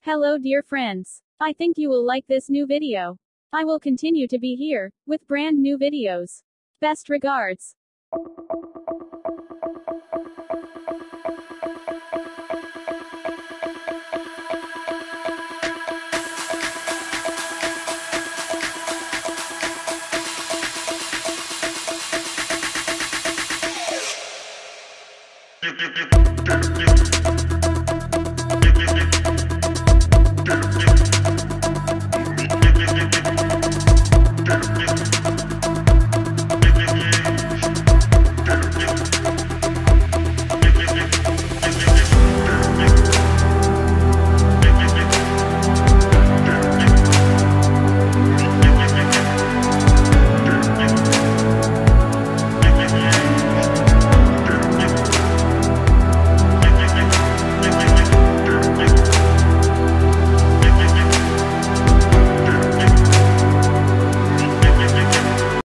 Hello dear friends. I think you will like this new video. I will continue to be here, with brand new videos. Best regards. You